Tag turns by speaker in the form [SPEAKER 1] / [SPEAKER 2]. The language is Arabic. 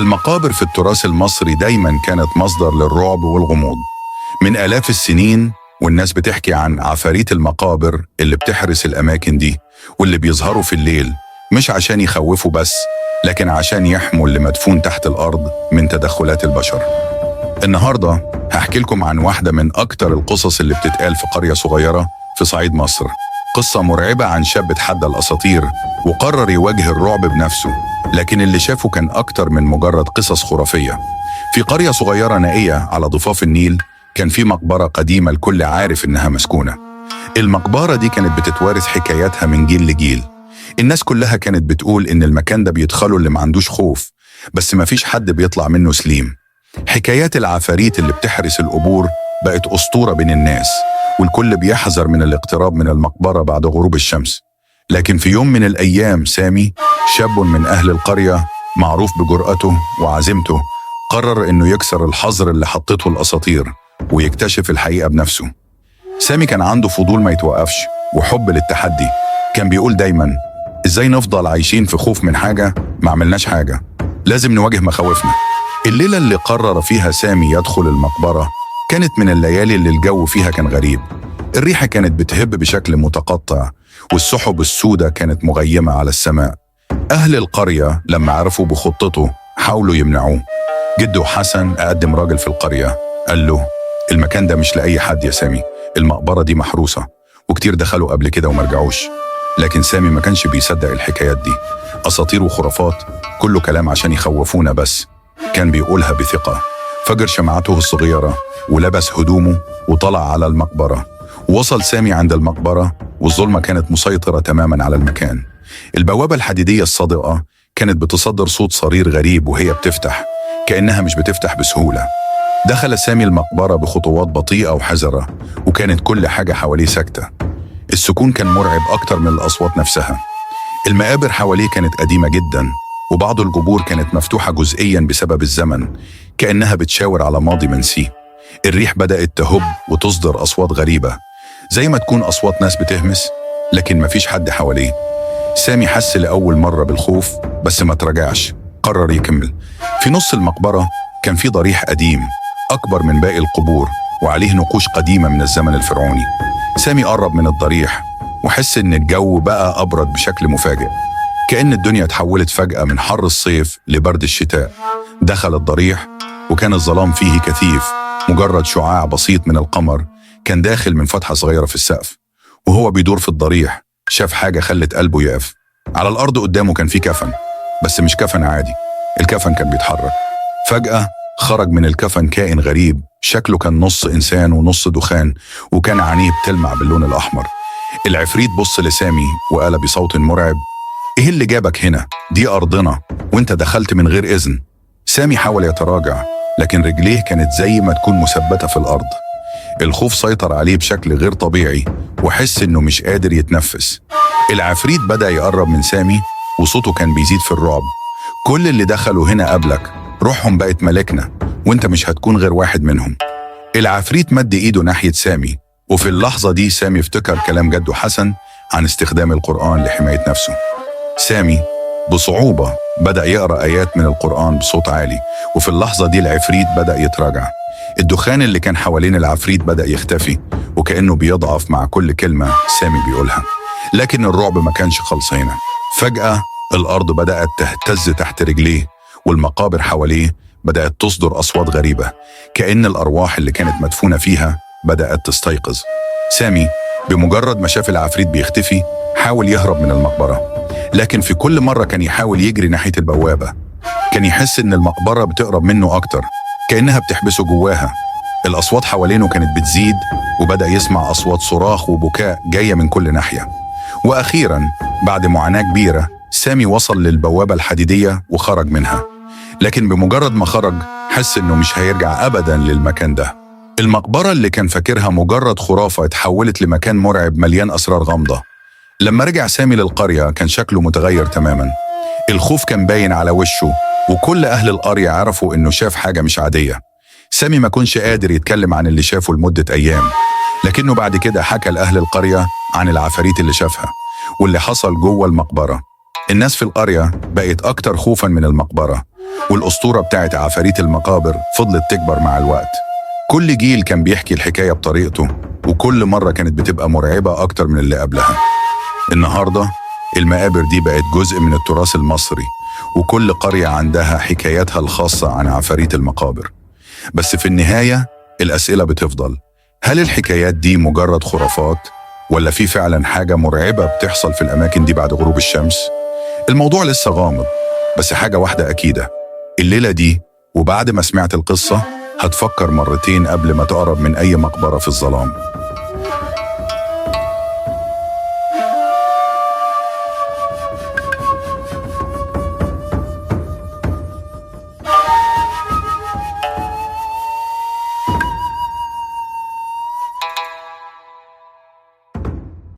[SPEAKER 1] المقابر في التراث المصري دايما كانت مصدر للرعب والغموض من آلاف السنين، والناس بتحكي عن عفاريت المقابر اللي بتحرس الأماكن دي، واللي بيظهروا في الليل مش عشان يخوفوا بس، لكن عشان يحموا اللي مدفون تحت الأرض من تدخلات البشر. النهاردة هحكي لكم عن واحدة من أكتر القصص اللي بتتقال في قرية صغيرة في صعيد مصر. قصة مرعبة عن شاب اتحدى الأساطير وقرر يواجه الرعب بنفسه، لكن اللي شافه كان أكتر من مجرد قصص خرافية. في قرية صغيرة نائية على ضفاف النيل كان في مقبرة قديمة الكل عارف إنها مسكونة. المقبرة دي كانت بتتوارث حكاياتها من جيل لجيل. الناس كلها كانت بتقول إن المكان ده بيدخلوا اللي ما عندوش خوف، بس ما فيش حد بيطلع منه سليم. حكايات العفاريت اللي بتحرس القبور بقت أسطورة بين الناس، والكل بيحذر من الاقتراب من المقبرة بعد غروب الشمس. لكن في يوم من الأيام سامي، شاب من أهل القرية معروف بجرأته وعزيمته، قرر إنه يكسر الحظر اللي حطته الأساطير ويكتشف الحقيقة بنفسه. سامي كان عنده فضول ما يتوقفش وحب للتحدي. كان بيقول دايما: إزاي نفضل عايشين في خوف من حاجة ما عملناش حاجة؟ لازم نواجه مخاوفنا. الليلة اللي قرر فيها سامي يدخل المقبرة كانت من الليالي اللي الجو فيها كان غريب. الريحة كانت بتهب بشكل متقطع، والسحب السوداء كانت مغيمة على السماء. أهل القرية لما عرفوا بخطته حاولوا يمنعوه. جده حسن أقدم راجل في القرية قال له: المكان ده مش لأي حد يا سامي، المقبرة دي محروسة وكتير دخلوا قبل كده ومرجعوش. لكن سامي ما كانش بيصدق الحكايات دي، أساطير وخرافات، كله كلام عشان يخوفونا بس. كان بيقولها بثقة. فجر شمعته الصغيرة ولبس هدومه وطلع على المقبرة. وصل سامي عند المقبرة والظلمة كانت مسيطرة تماما على المكان. البوابة الحديدية الصادقة كانت بتصدر صوت صرير غريب وهي بتفتح، كأنها مش بتفتح بسهولة. دخل سامي المقبرة بخطوات بطيئة وحذرة، وكانت كل حاجة حواليه ساكتة. السكون كان مرعب أكتر من الأصوات نفسها. المقابر حواليه كانت قديمة جدا، وبعض القبور كانت مفتوحة جزئيا بسبب الزمن، كأنها بتشاور على ماضي منسي. الريح بدأت تهب وتصدر أصوات غريبة، زي ما تكون أصوات ناس بتهمس، لكن مفيش حد حواليه. سامي حس لأول مرة بالخوف بس ما تراجعش، قرر يكمل. في نص المقبرة كان في ضريح قديم أكبر من باقي القبور، وعليه نقوش قديمة من الزمن الفرعوني. سامي قرب من الضريح وحس إن الجو بقى أبرد بشكل مفاجئ، كأن الدنيا اتحولت فجأة من حر الصيف لبرد الشتاء. دخل الضريح وكان الظلام فيه كثيف، مجرد شعاع بسيط من القمر كان داخل من فتحة صغيرة في السقف. وهو بيدور في الضريح شاف حاجة خلت قلبه يقف. على الأرض قدامه كان في كفن، بس مش كفن عادي، الكفن كان بيتحرك. فجأة خرج من الكفن كائن غريب، شكله كان نص إنسان ونص دخان، وكان عينيه بتلمع باللون الأحمر. العفريت بص لسامي وقال بصوت مرعب: إيه اللي جابك هنا؟ دي أرضنا وإنت دخلت من غير إذن. سامي حاول يتراجع، لكن رجليه كانت زي ما تكون مثبتة في الأرض. الخوف سيطر عليه بشكل غير طبيعي، وحس إنه مش قادر يتنفس. العفريت بدأ يقرب من سامي وصوته كان بيزيد في الرعب: كل اللي دخلوا هنا قبلك روحهم بقت ملكنا، وإنت مش هتكون غير واحد منهم. العفريت مد إيده ناحية سامي، وفي اللحظة دي سامي افتكر كلام جده حسن عن استخدام القرآن لحماية نفسه. سامي بصعوبة بدأ يقرأ آيات من القرآن بصوت عالي، وفي اللحظة دي العفريت بدأ يتراجع. الدخان اللي كان حوالين العفريت بدأ يختفي، وكأنه بيضعف مع كل كلمة سامي بيقولها. لكن الرعب ما كانش خلص هنا. فجأة الأرض بدأت تهتز تحت رجليه، والمقابر حواليه بدأت تصدر أصوات غريبة، كأن الأرواح اللي كانت مدفونة فيها بدأت تستيقظ. سامي بمجرد ما شاف العفريت بيختفي حاول يهرب من المقبرة، لكن في كل مرة كان يحاول يجري ناحية البوابة كان يحس إن المقبرة بتقرب منه أكتر، كأنها بتحبسه جواها. الأصوات حوالينه كانت بتزيد، وبدأ يسمع أصوات صراخ وبكاء جاية من كل ناحية. وأخيراً بعد معاناة كبيرة سامي وصل للبوابة الحديدية وخرج منها، لكن بمجرد ما خرج حس إنه مش هيرجع أبداً للمكان ده. المقبرة اللي كان فاكرها مجرد خرافة اتحولت لمكان مرعب مليان أسرار غامضة. لما رجع سامي للقرية كان شكله متغير تماماً. الخوف كان باين على وشه، وكل أهل القرية عرفوا إنه شاف حاجة مش عادية. سامي ما كانش قادر يتكلم عن اللي شافه لمدة أيام، لكنه بعد كده حكى لأهل القرية عن العفاريت اللي شافها واللي حصل جوه المقبرة. الناس في القرية بقت أكتر خوفاً من المقبرة، والأسطورة بتاعت عفاريت المقابر فضلت تكبر مع الوقت. كل جيل كان بيحكي الحكاية بطريقته، وكل مرة كانت بتبقى مرعبة أكتر من اللي قبلها. النهاردة المقابر دي بقت جزء من التراث المصري، وكل قرية عندها حكاياتها الخاصة عن عفاريت المقابر. بس في النهاية الأسئلة بتفضل: هل الحكايات دي مجرد خرافات؟ ولا في فعلا حاجة مرعبة بتحصل في الأماكن دي بعد غروب الشمس؟ الموضوع لسه غامض، بس حاجة واحدة أكيدة: الليلة دي وبعد ما سمعت القصة هتفكر مرتين قبل ما تقرب من أي مقبرة في الظلام.